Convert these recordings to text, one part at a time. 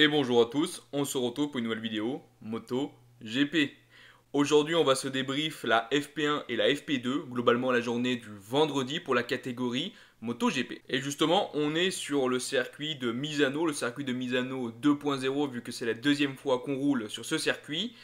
Et bonjour à tous, on se retrouve pour une nouvelle vidéo Moto GP. Aujourd'hui on va se débrief la FP1 et la FP2, globalement la journée du vendredi pour la catégorie Moto GP. Et justement on est sur le circuit de Misano, le circuit de Misano 2.0 vu que c'est la deuxième fois qu'on roule sur ce circuit.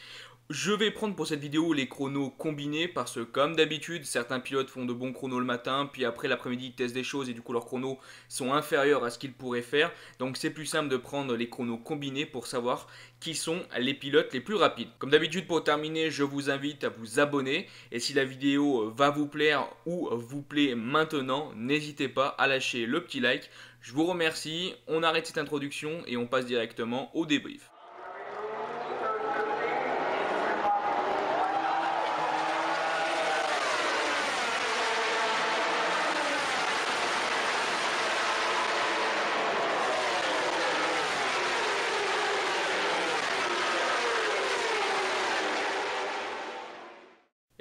Je vais prendre pour cette vidéo les chronos combinés parce que comme d'habitude certains pilotes font de bons chronos le matin puis après l'après-midi ils testent des choses et du coup leurs chronos sont inférieurs à ce qu'ils pourraient faire. Donc c'est plus simple de prendre les chronos combinés pour savoir qui sont les pilotes les plus rapides. Comme d'habitude pour terminer je vous invite à vous abonner et si la vidéo va vous plaire ou vous plaît maintenant n'hésitez pas à lâcher le petit like. Je vous remercie, on arrête cette introduction et on passe directement au débrief.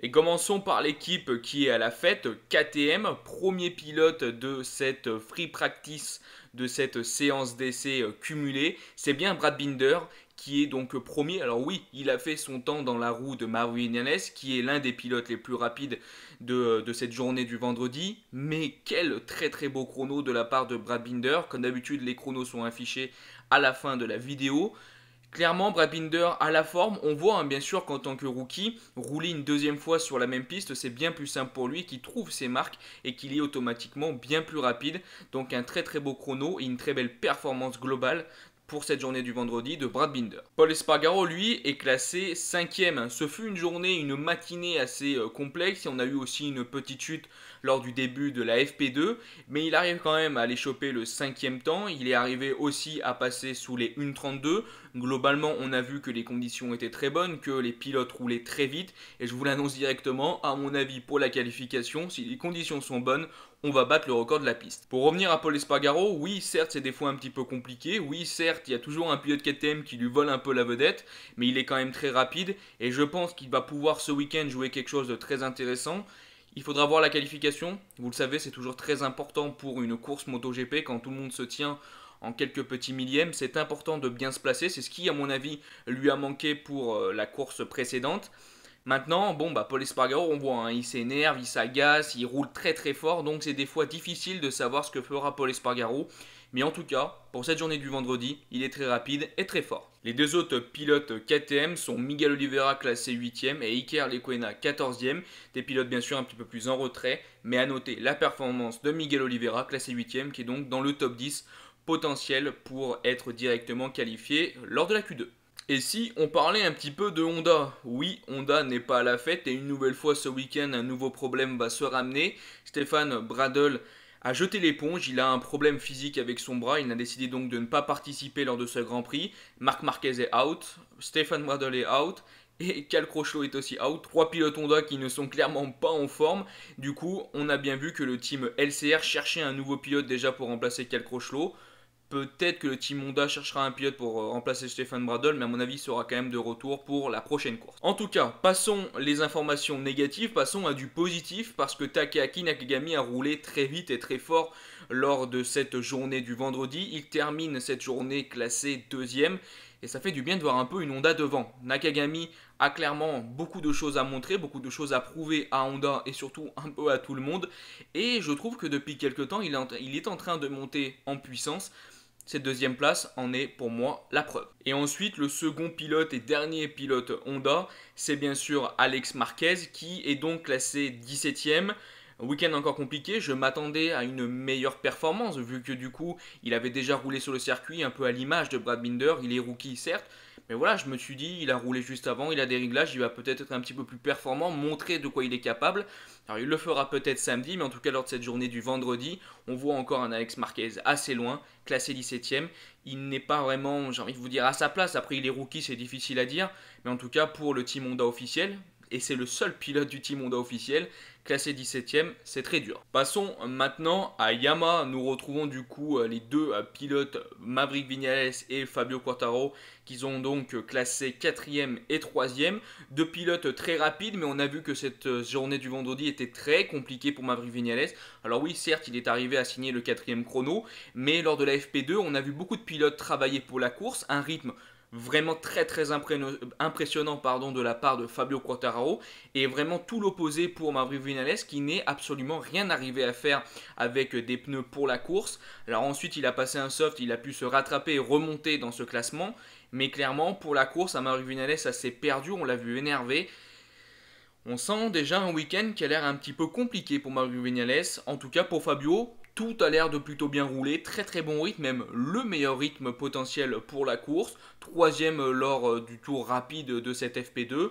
Et commençons par l'équipe qui est à la fête, KTM, premier pilote de cette free practice, de cette séance d'essai cumulée. C'est bien Brad Binder qui est donc premier. Alors oui, il a fait son temps dans la roue de Marvin Vinales, qui est l'un des pilotes les plus rapides de cette journée du vendredi. Mais quel très très beau chrono de la part de Brad Binder. Comme d'habitude, les chronos sont affichés à la fin de la vidéo. Clairement, Brad Binder a la forme. On voit bien sûr qu'en tant que rookie, rouler une deuxième fois sur la même piste, c'est bien plus simple pour lui, qu'il trouve ses marques et qu'il est automatiquement bien plus rapide. Donc un très très beau chrono et une très belle performance globale pour cette journée du vendredi de Brad Binder. Pol Espargaro, lui, est classé 5e. Ce fut une journée, une matinée assez complexe. Et on a eu aussi une petite chute lors du début de la FP2. Mais il arrive quand même à aller choper le 5e temps. Il est arrivé aussi à passer sous les 1,32. Globalement, on a vu que les conditions étaient très bonnes, que les pilotes roulaient très vite. Et je vous l'annonce directement, à mon avis, pour la qualification, si les conditions sont bonnes, on va battre le record de la piste. Pour revenir à Pol Espargaro, oui, certes, c'est des fois un petit peu compliqué. Oui, certes, il y a toujours un pilote KTM qui lui vole un peu la vedette, mais il est quand même très rapide. Et je pense qu'il va pouvoir ce week-end jouer quelque chose de très intéressant. Il faudra voir la qualification. Vous le savez, c'est toujours très important pour une course MotoGP quand tout le monde se tient en quelques petits millièmes. C'est important de bien se placer. C'est ce qui, à mon avis, lui a manqué pour la course précédente. Maintenant, bon, Pol Espargaro, on voit, hein, il s'énerve, il s'agace, il roule très très fort, donc c'est des fois difficile de savoir ce que fera Pol Espargaro. Mais en tout cas, pour cette journée du vendredi, il est très rapide et très fort. Les deux autres pilotes KTM sont Miguel Oliveira classé 8e et Iker Lecuona 14e. Des pilotes bien sûr un petit peu plus en retrait, mais à noter la performance de Miguel Oliveira classé 8e qui est donc dans le top 10 potentiel pour être directement qualifié lors de la Q2. Et si on parlait un petit peu de Honda? Oui, Honda n'est pas à la fête et une nouvelle fois ce week-end, un nouveau problème va se ramener. Stéphane Bradl a jeté l'éponge, il a un problème physique avec son bras, il a décidé donc de ne pas participer lors de ce Grand Prix. Marc Marquez est out, Stéphane Bradl est out et Cal Crutchlow est aussi out. Trois pilotes Honda qui ne sont clairement pas en forme. Du coup, on a bien vu que le team LCR cherchait un nouveau pilote déjà pour remplacer Cal Crutchlow. Peut-être que le team Honda cherchera un pilote pour remplacer Stéphane Bradl, mais à mon avis, il sera quand même de retour pour la prochaine course. En tout cas, passons les informations négatives, passons à du positif, parce que Takeaki Nakagami a roulé très vite et très fort lors de cette journée du vendredi. Il termine cette journée classé 2e, et ça fait du bien de voir un peu une Honda devant. Nakagami a clairement beaucoup de choses à montrer, beaucoup de choses à prouver à Honda et surtout un peu à tout le monde. Et je trouve que depuis quelques temps, il est en train de monter en puissance. Cette deuxième place en est pour moi la preuve. Et ensuite, le second pilote et dernier pilote Honda, c'est bien sûr Alex Marquez qui est donc classé 17e. Week-end encore compliqué, je m'attendais à une meilleure performance vu que du coup il avait déjà roulé sur le circuit un peu à l'image de Brad Binder, il est rookie certes, mais voilà je me suis dit il a roulé juste avant, il a des réglages, il va peut-être être un petit peu plus performant, montrer de quoi il est capable. Alors il le fera peut-être samedi, mais en tout cas lors de cette journée du vendredi, on voit encore un Alex Marquez assez loin, classé 17e. Il n'est pas vraiment, j'ai envie de vous dire, à sa place, après il est rookie, c'est difficile à dire, mais en tout cas pour le team Honda officiel, et c'est le seul pilote du team Honda officiel, classé 17ème, c'est très dur. Passons maintenant à Yamaha. Nous retrouvons du coup les deux pilotes Maverick Viñales et Fabio Quartararo qui sont donc classés 4e et 3e. Deux pilotes très rapides, mais on a vu que cette journée du vendredi était très compliquée pour Maverick Viñales. Alors oui, certes, il est arrivé à signer le 4e chrono, mais lors de la FP2, on a vu beaucoup de pilotes travailler pour la course, un rythme vraiment très impressionnant de la part de Fabio Quartararo et vraiment tout l'opposé pour Maverick Viñales qui n'est absolument rien arrivé à faire avec des pneus pour la course. Alors ensuite il a passé un soft, il a pu se rattraper et remonter dans ce classement, mais clairement pour la course à Maverick Viñales ça s'est perdu, on l'a vu énervé. On sent déjà un week-end qui a l'air un petit peu compliqué pour Maverick Viñales. En tout cas pour Fabio, tout a l'air de plutôt bien rouler, très bon rythme, même le meilleur rythme potentiel pour la course. Troisième lors du tour rapide de cette FP2.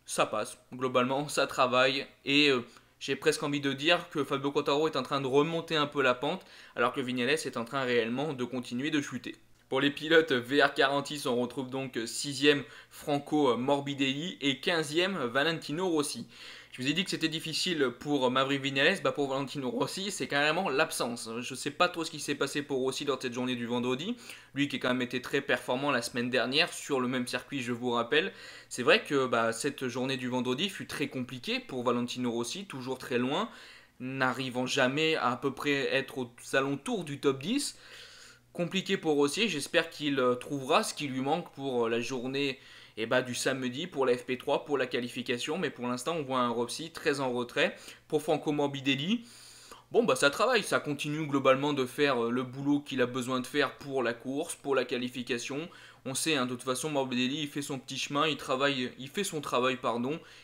Ça passe, globalement ça travaille et j'ai presque envie de dire que Fabio Quartararo est en train de remonter un peu la pente alors que Viñales est en train réellement de continuer de chuter. Pour les pilotes VR46, on retrouve donc 6e Franco Morbidelli et 15e Valentino Rossi. Je vous ai dit que c'était difficile pour Maverick Viñales, pour Valentino Rossi, c'est carrément l'absence. Je ne sais pas trop ce qui s'est passé pour Rossi lors de cette journée du vendredi. Lui qui a quand même été très performant la semaine dernière sur le même circuit, je vous rappelle. C'est vrai que cette journée du vendredi fut très compliquée pour Valentino Rossi, toujours très loin, n'arrivant jamais à peu près être aux alentours du top 10. Compliqué pour Rossi, j'espère qu'il trouvera ce qui lui manque pour la journée du samedi, pour la FP3, pour la qualification, mais pour l'instant on voit un Rossi très en retrait. Pour Franco Morbidelli, bon ça travaille, ça continue globalement de faire le boulot qu'il a besoin de faire pour la course, pour la qualification. On sait, de toute façon, Morbidelli, il fait son petit chemin, il fait son travail,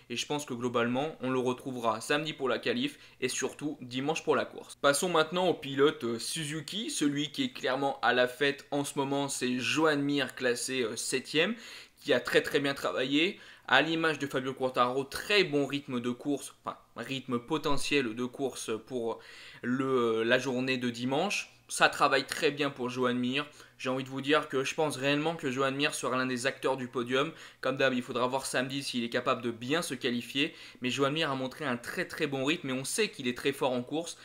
et je pense que globalement, on le retrouvera samedi pour la qualif et surtout dimanche pour la course. Passons maintenant au pilote Suzuki, celui qui est clairement à la fête en ce moment, c'est Joan Mir, classé 7ème, qui a très bien travaillé. À l'image de Fabio Quartararo, très bon rythme de course, rythme potentiel de course pour la journée de dimanche. Ça travaille très bien pour Joan Mir. J'ai envie de vous dire que je pense réellement que Joan Mir sera l'un des acteurs du podium. Comme d'hab, il faudra voir samedi s'il est capable de bien se qualifier. Mais Joan Mir a montré un très bon rythme et on sait qu'il est très fort en course.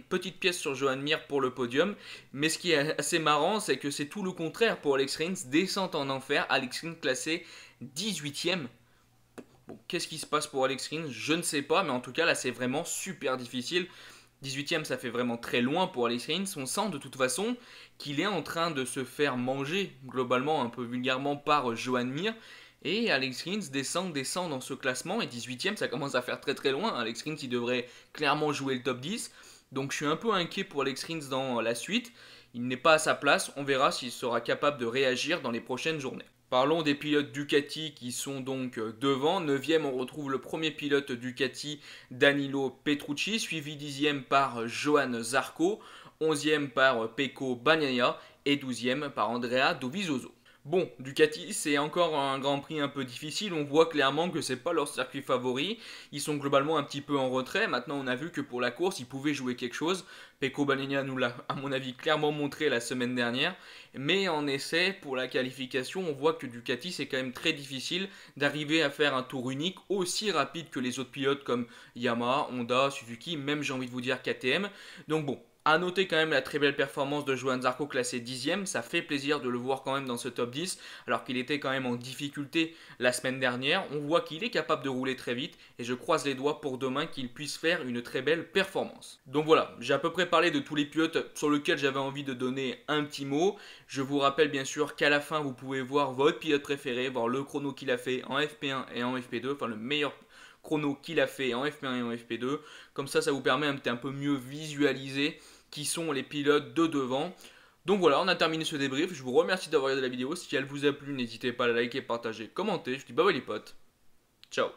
Petite pièce sur Joan Mir pour le podium. Mais ce qui est assez marrant, c'est que c'est tout le contraire pour Alex Rins. Descente en enfer, Alex Rins classé 18ème. Bon, qu'est-ce qui se passe pour Alex Rins? Je ne sais pas, mais en tout cas là c'est vraiment super difficile. 18ème, ça fait vraiment très loin pour Alex Rins. On sent de toute façon qu'il est en train de se faire manger, globalement, un peu vulgairement, par Joan Mir. Et Alex Rins descend dans ce classement. Et 18ème, ça commence à faire très loin. Alex Rins, il devrait clairement jouer le top 10. Donc je suis un peu inquiet pour Alex Rins dans la suite. Il n'est pas à sa place. On verra s'il sera capable de réagir dans les prochaines journées. Parlons des pilotes Ducati qui sont donc devant. 9e, on retrouve le premier pilote Ducati, Danilo Petrucci, suivi 10e par Johann Zarco, 11e par Pecco Bagnaia et 12e par Andrea Dovizioso. Bon, Ducati, c'est encore un Grand Prix un peu difficile. On voit clairement que c'est pas leur circuit favori. Ils sont globalement un petit peu en retrait. Maintenant, on a vu que pour la course, ils pouvaient jouer quelque chose. Pecco Bagnaia nous l'a, à mon avis, clairement montré la semaine dernière. Mais en essai, pour la qualification, on voit que Ducati, c'est quand même très difficile d'arriver à faire un tour unique aussi rapide que les autres pilotes comme Yamaha, Honda, Suzuki, même j'ai envie de vous dire KTM. Donc bon. A noter quand même la très belle performance de Johann Zarco classé 10ème, ça fait plaisir de le voir quand même dans ce top 10 alors qu'il était quand même en difficulté la semaine dernière. On voit qu'il est capable de rouler très vite et je croise les doigts pour demain qu'il puisse faire une très belle performance. Donc voilà, j'ai à peu près parlé de tous les pilotes sur lesquels j'avais envie de donner un petit mot. Je vous rappelle bien sûr qu'à la fin vous pouvez voir votre pilote préféré, voir le chrono qu'il a fait en FP1 et en FP2, enfin le meilleur chrono qu'il a fait en FP1 et en FP2. Comme ça vous permet un peu mieux visualiser qui sont les pilotes de devant. Donc voilà, on a terminé ce débrief. Je vous remercie d'avoir regardé la vidéo. Si elle vous a plu, n'hésitez pas à la liker, partager, commenter. Je vous dis bye bye les potes. Ciao.